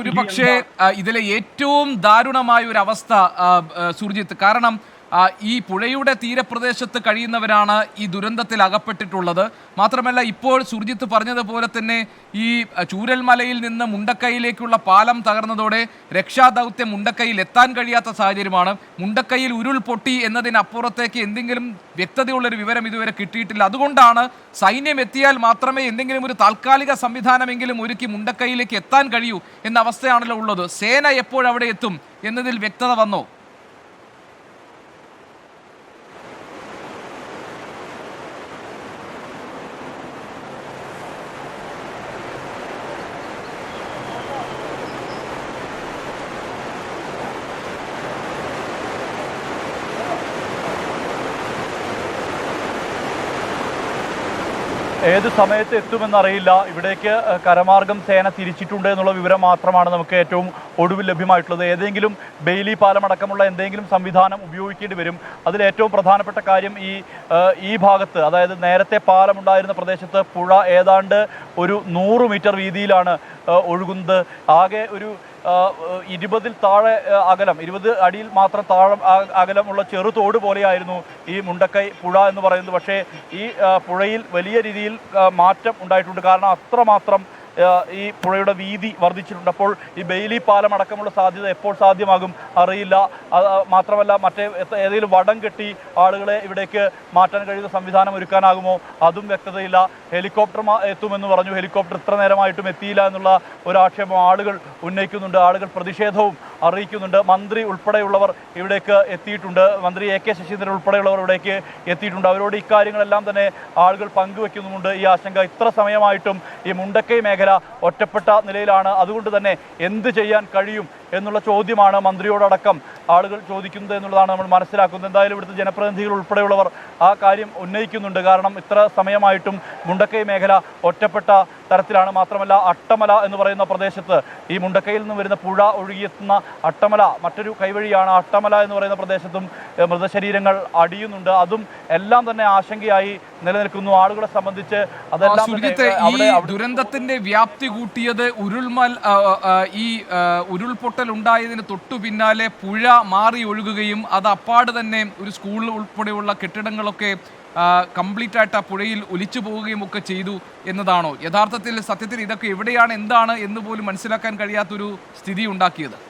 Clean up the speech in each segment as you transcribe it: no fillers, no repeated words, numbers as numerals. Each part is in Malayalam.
ഒരു പക്ഷേ ഇതിലെ ഏറ്റവും ദാരുണമായ ഒരു അവസ്ഥ സുർജിത്ത്. കാരണം ഈ പുഴയുടെ തീരപ്രദേശത്ത് കഴിയുന്നവരാണ് ഈ ദുരന്തത്തിൽ അകപ്പെട്ടിട്ടുള്ളത്. മാത്രമല്ല, ഇപ്പോൾ സുർജിത്ത് പറഞ്ഞതുപോലെ തന്നെ ഈ ചൂരൽമലയിൽ നിന്ന് മുണ്ടക്കൈയിലേക്കുള്ള പാലം തകർന്നതോടെ രക്ഷാദൗത്യം മുണ്ടക്കൈയിൽ എത്താൻ കഴിയാത്ത സാഹചര്യമാണ്. മുണ്ടക്കൈയിൽ ഉരുൾപൊട്ടി എന്നതിനപ്പുറത്തേക്ക് എന്തെങ്കിലും വ്യക്തതയുള്ളൊരു വിവരം ഇതുവരെ കിട്ടിയിട്ടില്ല. അതുകൊണ്ടാണ് സൈന്യം എത്തിയാൽ മാത്രമേ എന്തെങ്കിലും ഒരു താൽക്കാലിക സംവിധാനമെങ്കിലും ഒരുക്കി മുണ്ടക്കൈയിലേക്ക് എത്താൻ കഴിയൂ എന്ന അവസ്ഥയാണല്ലോ ഉള്ളത്. സേന എപ്പോഴവിടെ എത്തും എന്നതിൽ വ്യക്തത വന്നോ? ഏത് സമയത്ത് എത്തുമെന്നറിയില്ല. ഇവിടേക്ക് കരമാർഗം സേന തിരിച്ചിട്ടുണ്ട് എന്നുള്ള വിവരം മാത്രമാണ് നമുക്ക് ഏറ്റവും ഒടുവിൽ ലഭ്യമായിട്ടുള്ളത്. ഏതെങ്കിലും ബെയിലി പാലമടക്കമുള്ള എന്തെങ്കിലും സംവിധാനം ഉപയോഗിക്കേണ്ടി വരും. അതിലേറ്റവും പ്രധാനപ്പെട്ട കാര്യം ഈ ഭാഗത്ത്, അതായത് നേരത്തെ പാലമുണ്ടായിരുന്ന പ്രദേശത്ത് പുഴ ഏതാണ്ട് ഒരു 100 മീറ്റർ വീതിയിലാണ് ഒഴുകുന്നത്. ആകെ ഒരു 20-ൽ താഴെ അകലം, 20 അടിയിൽ മാത്രം താഴെ അകലമുള്ള ചെറുതോട് പോലെയായിരുന്നു ഈ മുണ്ടക്കൈ പുഴ എന്ന് പറയുന്നത്. പക്ഷേ ഈ പുഴയിൽ വലിയ രീതിയിൽ മാറ്റം ഉണ്ടായിട്ടുണ്ട്. കാരണം അത്രമാത്രം ഈ പുഴയുടെ വീതി വർദ്ധിച്ചിട്ടുണ്ട്. അപ്പോൾ ഈ ബെയിലി പാലം അടക്കമുള്ള സാധ്യത എപ്പോൾ സാധ്യമാകും അറിയില്ല. മാത്രമല്ല, മറ്റേ ഏതെങ്കിലും വടം കെട്ടി ആളുകളെ ഇവിടേക്ക് മാറ്റാൻ കഴിയുന്ന സംവിധാനം ഒരുക്കാനാകുമോ അതും വ്യക്തതയില്ല. ഹെലികോപ്റ്റർ എത്തുമെന്ന് പറഞ്ഞു. ഹെലികോപ്റ്റർ ഇത്ര നേരമായിട്ടും എത്തിയില്ല എന്നുള്ള ഒരു ആക്ഷേപം ആളുകൾ ഉന്നയിക്കുന്നുണ്ട്. ആളുകൾ പ്രതിഷേധവും അറിയിക്കുന്നുണ്ട്. മന്ത്രി ഉൾപ്പെടെയുള്ളവർ ഇവിടേക്ക് എത്തിയിട്ടുണ്ട്. മന്ത്രി AK ശശീന്ദ്രൻ ഉൾപ്പെടെയുള്ളവർ ഇവിടേക്ക് എത്തിയിട്ടുണ്ട്. അവരോട് ഇക്കാര്യങ്ങളെല്ലാം തന്നെ ആളുകൾ പങ്കുവെക്കുന്നുമുണ്ട്. ഈ ആശങ്ക ഇത്ര സമയമായിട്ടും ഈ മുണ്ടക്കൈ മേഖല ഒറ്റപ്പെട്ട നിലയിലാണ്. അതുകൊണ്ട് തന്നെ എന്ത് ചെയ്യാൻ കഴിയും എന്നുള്ള ചോദ്യമാണ് മന്ത്രിയോടക്കം ആളുകൾ ചോദിക്കുന്നത് എന്നുള്ളതാണ് നമ്മൾ മനസ്സിലാക്കുന്നത്. എന്തായാലും ഇവിടുത്തെ ജനപ്രതിനിധികൾ ഉൾപ്പെടെയുള്ളവർ ആ കാര്യം ഉന്നയിക്കുന്നുണ്ട്. കാരണം ഇത്ര സമയമായിട്ടും മുണ്ടക്കൈ മേഖല ഒറ്റപ്പെട്ട തരത്തിലാണ്. മാത്രമല്ല, അട്ടമല എന്ന് പറയുന്ന പ്രദേശത്ത് ഈ മുണ്ടക്കൈയിൽ നിന്ന് വരുന്ന പുഴ ഒഴുകിയെത്തുന്ന അട്ടമല മറ്റൊരു കൈവഴിയാണ്. അട്ടമല എന്ന് പറയുന്ന പ്രദേശത്തും മൃതശരീരങ്ങൾ അടിയുന്നുണ്ട്. അതും എല്ലാം തന്നെ ആശങ്കയായി നിലനിൽക്കുന്നു ആളുകളെ സംബന്ധിച്ച്. അതെല്ലാം ഈ ദുരന്തത്തിന്റെ വ്യാപ്തി കൂട്ടിയത് ഈ ഉരുൾപൊട്ടൽ ഉണ്ടായതിന് തൊട്ടു പിന്നാലെ പുഴ മാറി ഒഴുകുകയും അത് അപ്പാട് തന്നെ ഒരു സ്കൂൾ ഉൾപ്പെടെയുള്ള കെട്ടിടങ്ങളൊക്കെ കംപ്ലീറ്റ് ആയിട്ട് ആ പുഴയിൽ ഒലിച്ചു പോവുകയും ഒക്കെ ചെയ്തു എന്നതാണോ സത്യത്തിൽ ഇതൊക്കെ എവിടെയാണ്, എന്താണ് എന്ന് പോലും മനസ്സിലാക്കാൻ കഴിയാത്തൊരു സ്ഥിതി ഉണ്ടാക്കിയത്?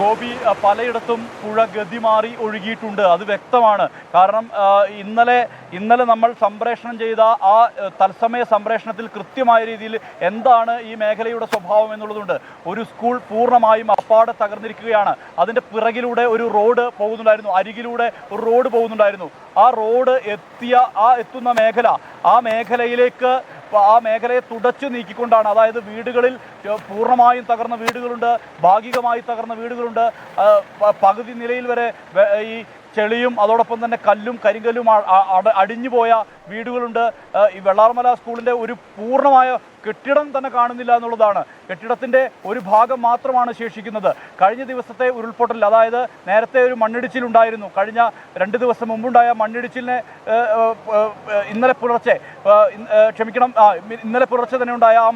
ഗോപി, പലയിടത്തും പുഴ ഗതി മാറി ഒഴുകിയിട്ടുണ്ട്. അത് വ്യക്തമാണ്. കാരണം ഇന്നലെ നമ്മൾ സംപ്രേഷണം ചെയ്ത ആ തത്സമയ സംപ്രേഷണത്തിൽ കൃത്യമായ രീതിയിൽ എന്താണ് ഈ മേഖലയുടെ സ്വഭാവം എന്നുള്ളതുണ്ട്. ഒരു സ്കൂൾ പൂർണ്ണമായും അപ്പാടെ തകർന്നിരിക്കുകയാണ്. അതിൻ്റെ പിറകിലൂടെ ഒരു റോഡ് പോകുന്നുണ്ടായിരുന്നു, അരികിലൂടെ ഒരു റോഡ് പോകുന്നുണ്ടായിരുന്നു. ആ റോഡ് എത്തുന്ന മേഖല, ആ മേഖലയെ തുടച്ചു നീക്കിക്കൊണ്ടാണ്, അതായത് വീടുകളിൽ പൂർണ്ണമായും തകർന്ന വീടുകളുണ്ട്, ഭാഗികമായി തകർന്ന വീടുകളുണ്ട്, പകുതി നിലയിൽ വരെ ഈ ചെളിയും അതോടൊപ്പം തന്നെ കല്ലും കരിങ്കല്ലും അടിഞ്ഞുപോയ വീടുകളുണ്ട്. ഈ വെള്ളാർമല സ്കൂളിൻ്റെ ഒരു പൂർണ്ണമായ കെട്ടിടം തന്നെ കാണുന്നില്ല എന്നുള്ളതാണ്. കെട്ടിടത്തിൻ്റെ ഒരു ഭാഗം മാത്രമാണ് ശേഷിക്കുന്നത്. കഴിഞ്ഞ ദിവസത്തെ ഉരുൾപൊട്ടൽ, അതായത് നേരത്തെ ഒരു മണ്ണിടിച്ചിലുണ്ടായിരുന്നു. കഴിഞ്ഞ 2 ദിവസം മുമ്പുണ്ടായ മണ്ണിടിച്ചിലിനെ ഇന്നലെ പുലർച്ചെ തന്നെ ഉണ്ടായ ആ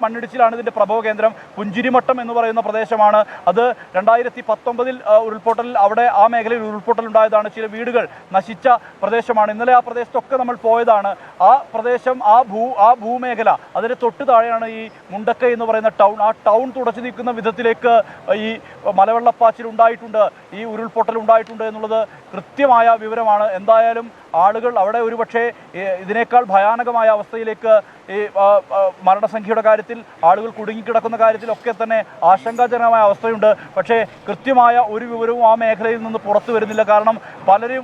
മണ്ണിടിച്ചിലാണ് ഇതിൻ്റെ പ്രഭവ കേന്ദ്രം. പുഞ്ചിരിമട്ടം എന്ന് പറയുന്ന പ്രദേശമാണ് അത്. 2019 ഉരുൾപൊട്ടലിൽ അവിടെ ആ മേഖലയിൽ ഉരുൾപൊട്ടൽ ഉണ്ടായതാണ്. ചില വീടുകൾ നശിച്ച പ്രദേശമാണ്. ഇന്നലെ ആ പ്രദേശത്തൊക്കെ നമ്മൾ പോയതാണ്. ആ പ്രദേശം, ആ ഭൂമേഖല, അതിന് തൊട്ട് താഴെയാണ് ഈ മുണ്ടക്കൈ എന്ന് പറയുന്ന ടൗൺ. ആ ടൗൺ തുടച്ചു നീക്കുന്ന വിധത്തിലേക്ക് ഈ മലവെള്ളപ്പാച്ചിൽ ഉണ്ടായിട്ടുണ്ട്, ഈ ഉരുൾപൊട്ടൽ ഉണ്ടായിട്ടുണ്ട് എന്നുള്ളത് കൃത്യമായ വിവരമാണ്. എന്തായാലും ആളുകൾ അവിടെ ഒരുപക്ഷെ ഇതിനേക്കാൾ ഭയാനകമായ അവസ്ഥയിലേക്ക് ഈ മരണസംഖ്യയുടെ കാര്യത്തിൽ ആളുകൾ കുടുങ്ങിക്കിടക്കുന്ന കാര്യത്തിലൊക്കെ തന്നെ ആശങ്കാജനകമായ അവസ്ഥയുണ്ട്. പക്ഷേ കൃത്യമായ ഒരു വിവരവും ആ മേഖലയിൽ നിന്ന് പുറത്തു വരുന്നില്ല. കാരണം പലരും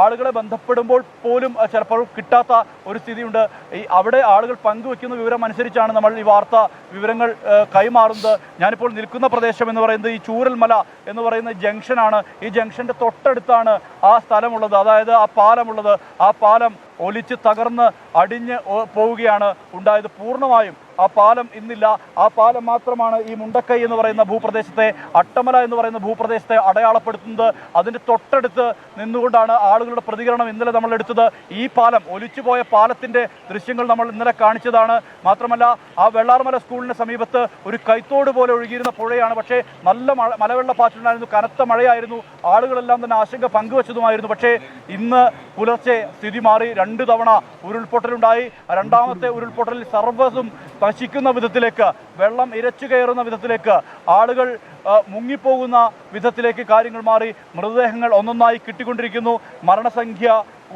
ആളുകളെ ബന്ധപ്പെടുമ്പോൾ പോലും ചിലപ്പോൾ കിട്ടാത്ത ഒരു സ്ഥിതിയുണ്ട്. അവിടെ ആളുകൾ പങ്കുവെക്കുന്ന വിവരം അനുസരിച്ചാണ് നമ്മൾ ഈ വിവരങ്ങൾ കൈമാറുന്നത്. ഞാനിപ്പോൾ നിൽക്കുന്ന പ്രദേശം എന്ന് പറയുന്നത് ഈ ചൂരൽമല എന്ന് പറയുന്ന ജംഗ്ഷനാണ്. ഈ ജംഗ്ഷൻ്റെ തൊട്ടടുത്താണ് ആ സ്ഥലമുള്ളത്, അതായത് ആ പാലമുള്ളത്. ആ പാലം ഒലിച്ച് തകർന്ന് അടിഞ്ഞ് പോവുകയാണ് ഉണ്ടായത്. പൂർണ്ണമായും ആ പാലം ഇന്നില്ല. ആ പാലം മാത്രമാണ് ഈ മുണ്ടക്കൈ എന്ന് പറയുന്ന ഭൂപ്രദേശത്തെ, അട്ടമല എന്ന് പറയുന്ന ഭൂപ്രദേശത്തെ അടയാളപ്പെടുത്തുന്നത്. അതിൻ്റെ തൊട്ടടുത്ത് നിന്നുകൊണ്ടാണ് ആളുകളുടെ പ്രതികരണം ഇന്നലെ നമ്മൾ എടുത്തത്. ഈ പാലം, ഒലിച്ചുപോയ പാലത്തിൻ്റെ ദൃശ്യങ്ങൾ നമ്മൾ ഇന്നലെ കാണിച്ചതാണ്. മാത്രമല്ല ആ വെള്ളാർമല സ്കൂളിന് സമീപത്ത് ഒരു കൈത്തോട് പോലെ ഒഴുകിയിരുന്ന പുഴയാണ്. പക്ഷേ നല്ല മലവെള്ളപ്പാച്ചിലുണ്ടായിരുന്നു, കനത്ത മഴയായിരുന്നു, ആളുകളെല്ലാം തന്നെ ആശങ്ക പങ്കുവച്ചതുമായിരുന്നു. പക്ഷേ ഇന്ന് പുലർച്ചെ സ്ഥിതി മാറി. 2 തവണ ഉരുൾപൊട്ടലുണ്ടായി. രണ്ടാമത്തെ ഉരുൾപൊട്ടലിൽ സർവ്വതും നശിക്കുന്ന വിധത്തിലേക്ക്, വെള്ളം ഇരച്ചു കയറുന്ന വിധത്തിലേക്ക്, ആളുകൾ മുങ്ങിപ്പോകുന്ന വിധത്തിലേക്ക് കാര്യങ്ങൾ മാറി. മൃതദേഹങ്ങൾ ഒന്നൊന്നായി കിട്ടിക്കൊണ്ടിരിക്കുന്നു. മരണസംഖ്യ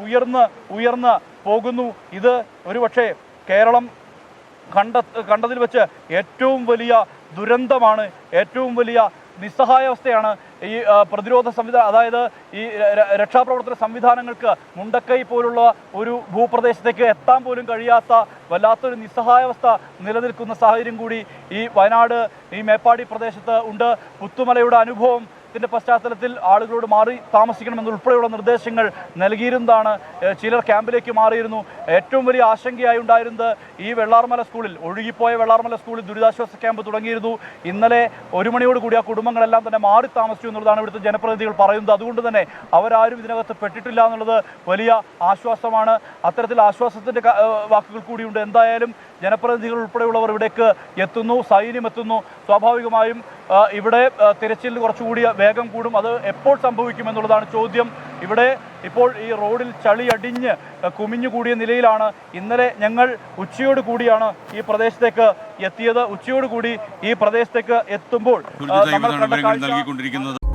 ഉയർന്ന് പോകുന്നു. ഇത് ഒരുപക്ഷെ കേരളം കണ്ടതിൽ വെച്ച് ഏറ്റവും വലിയ ദുരന്തമാണ്, ഏറ്റവും വലിയ നിസ്സഹായാവസ്ഥയാണ്. ഈ പ്രതിരോധ സംവിധാനം, അതായത് ഈ രക്ഷാപ്രവർത്തന സംവിധാനങ്ങൾക്ക് മുണ്ടക്കൈ പോലുള്ള ഒരു ഭൂപ്രദേശത്തേക്ക് എത്താൻ പോലും കഴിയാത്ത വല്ലാത്തൊരു നിസ്സഹായാവസ്ഥ നിലനിൽക്കുന്ന സാഹചര്യം കൂടി ഈ വയനാട്, ഈ മേപ്പാടി പ്രദേശത്ത് ഉണ്ട്. പുത്തുമലയുടെ അനുഭവത്തിൻ്റെ പശ്ചാത്തലത്തിൽ ആളുകളോട് മാറി താമസിക്കണമെന്നുൾപ്പെടെയുള്ള നിർദ്ദേശങ്ങൾ നൽകിയിരുന്നതാണ്. ചിലർ ക്യാമ്പിലേക്ക് മാറിയിരുന്നു. ഏറ്റവും വലിയ ആശങ്കയായി ഉണ്ടായിരുന്നത് ഈ വെള്ളാർമല സ്കൂളിൽ, ഒഴുകിപ്പോയ വെള്ളാർമല സ്കൂളിൽ ദുരിതാശ്വാസ ക്യാമ്പ് തുടങ്ങിയിരുന്നു. ഇന്നലെ 1 മണിയോടുകൂടി ആ കുടുംബങ്ങളെല്ലാം തന്നെ മാറി താമസിച്ചു എന്നുള്ളതാണ് ഇവിടുത്തെ ജനപ്രതിനിധികൾ പറയുന്നത്. അതുകൊണ്ട് തന്നെ അവരാരും ഇതിനകത്ത് പെട്ടിട്ടില്ല എന്നുള്ളത് വലിയ ആശ്വാസമാണ്. അത്തരത്തിൽ ആശ്വാസത്തിൻ്റെ വാക്കുകൾ കൂടിയുണ്ട്. എന്തായാലും ജനപ്രതിനിധികൾ ഉൾപ്പെടെയുള്ളവർ ഇവിടേക്ക് എത്തുന്നു, സൈന്യം എത്തുന്നു. സ്വാഭാവികമായും ഇവിടെ തിരച്ചിലിന് കുറച്ചുകൂടി വേഗം കൂടും. അത് എപ്പോൾ സംഭവിക്കുമെന്നുള്ളതാണ് ചോദ്യം. ഇവിടെ ഇപ്പോൾ ഈ റോഡിൽ ചളി അടിഞ്ഞ് കുമിഞ്ഞുകൂടിയ നിലയിലാണ്. ഇന്നലെ ഞങ്ങൾ ഉച്ചയോട് കൂടിയാണ് ഈ പ്രദേശത്തേക്ക് എത്തിയത്. ഉച്ചയോട് കൂടി ഈ പ്രദേശത്തേക്ക് എത്തുമ്പോൾ നമ്മൾ കണ്ട കാഴ്ച